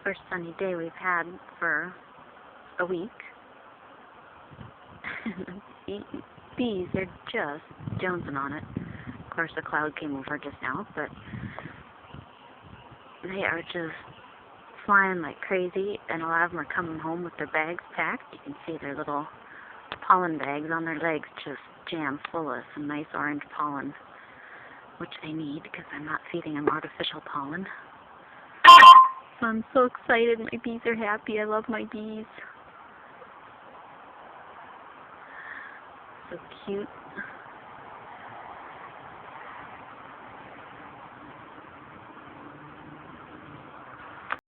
first sunny day we've had for a week. The bees are just jonesing on it. Of course, a cloud came over just now, but they are just flying like crazy, and a lot of them are coming home with their bags packed. You can see their little pollen bags on their legs just jammed full of some nice orange pollen, which they need because I'm not feeding them artificial pollen. So I'm so excited. My bees are happy. I love my bees. So cute.